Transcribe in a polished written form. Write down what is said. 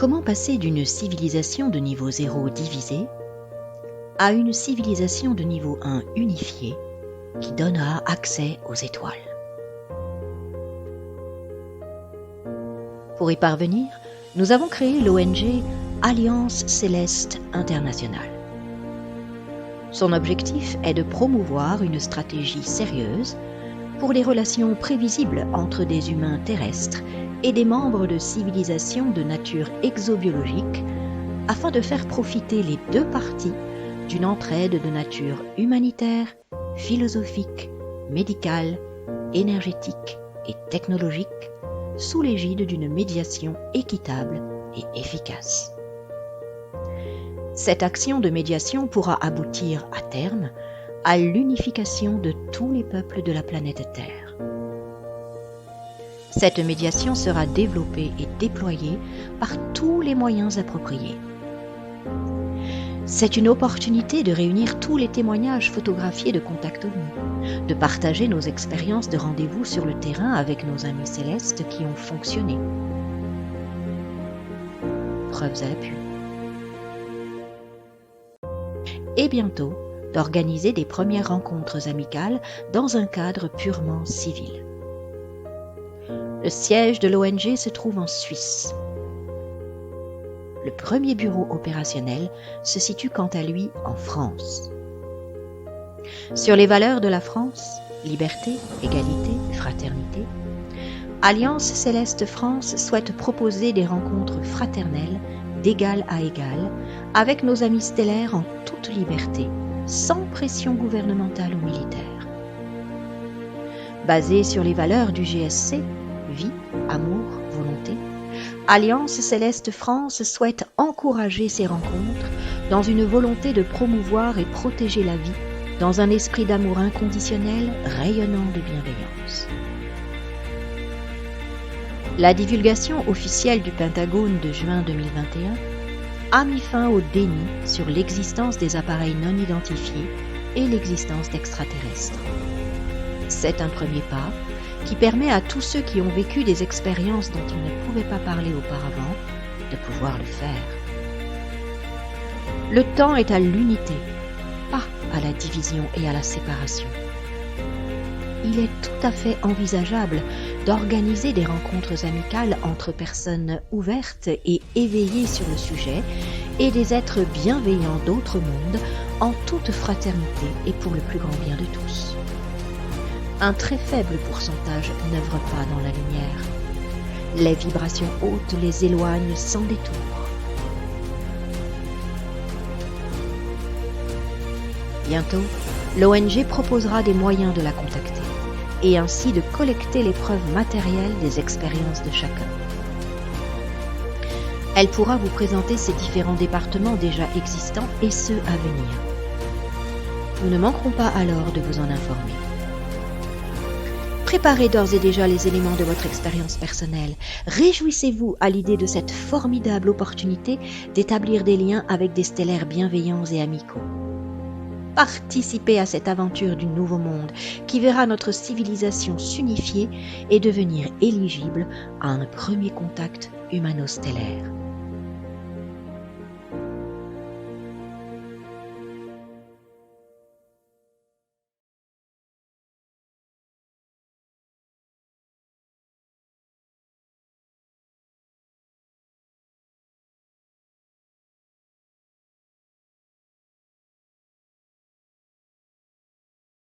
Comment passer d'une civilisation de niveau 0 divisée à une civilisation de niveau 1 unifiée qui donnera accès aux étoiles? Pour y parvenir, nous avons créé l'ONG Alliance Céleste Internationale. Son objectif est de promouvoir une stratégie sérieuse pour les relations prévisibles entre des humains terrestres et des membres de civilisations de nature exobiologique afin de faire profiter les deux parties d'une entraide de nature humanitaire, philosophique, médicale, énergétique et technologique sous l'égide d'une médiation équitable et efficace. Cette action de médiation pourra aboutir à terme à l'unification de tous les peuples de la planète Terre. Cette médiation sera développée et déployée par tous les moyens appropriés. C'est une opportunité de réunir tous les témoignages photographiés de Contact OVNI, de partager nos expériences de rendez-vous sur le terrain avec nos amis célestes qui ont fonctionné. Preuves à l'appui. Et bientôt, d'organiser des premières rencontres amicales dans un cadre purement civil. Le siège de l'ONG se trouve en Suisse. Le premier bureau opérationnel se situe quant à lui en France. Sur les valeurs de la France, liberté, égalité, fraternité, Alliance Céleste France souhaite proposer des rencontres fraternelles d'égal à égal avec nos amis stellaires en toute liberté, sans pression gouvernementale ou militaire. Basée sur les valeurs du GSC, vie, amour, volonté, Alliance Céleste France souhaite encourager ces rencontres dans une volonté de promouvoir et protéger la vie dans un esprit d'amour inconditionnel rayonnant de bienveillance. La divulgation officielle du Pentagone de juin 2021 a mis fin au déni sur l'existence des appareils non identifiés et l'existence d'extraterrestres. C'est un premier pas qui permet à tous ceux qui ont vécu des expériences dont ils ne pouvaient pas parler auparavant de pouvoir le faire. Le temps est à l'unité, pas à la division et à la séparation. Il est tout à fait envisageable d'organiser des rencontres amicales entre personnes ouvertes et éveillées sur le sujet et des êtres bienveillants d'autres mondes en toute fraternité et pour le plus grand bien de tous. Un très faible pourcentage n'œuvre pas dans la lumière. Les vibrations hautes les éloignent sans détour. Bientôt, l'ONG proposera des moyens de la contacter et ainsi de collecter les preuves matérielles des expériences de chacun. Elle pourra vous présenter ces différents départements déjà existants et ceux à venir. Nous ne manquerons pas alors de vous en informer. Préparez d'ores et déjà les éléments de votre expérience personnelle. Réjouissez-vous à l'idée de cette formidable opportunité d'établir des liens avec des stellaires bienveillants et amicaux. Participez à cette aventure du nouveau monde qui verra notre civilisation s'unifier et devenir éligible à un premier contact humano-stellaire.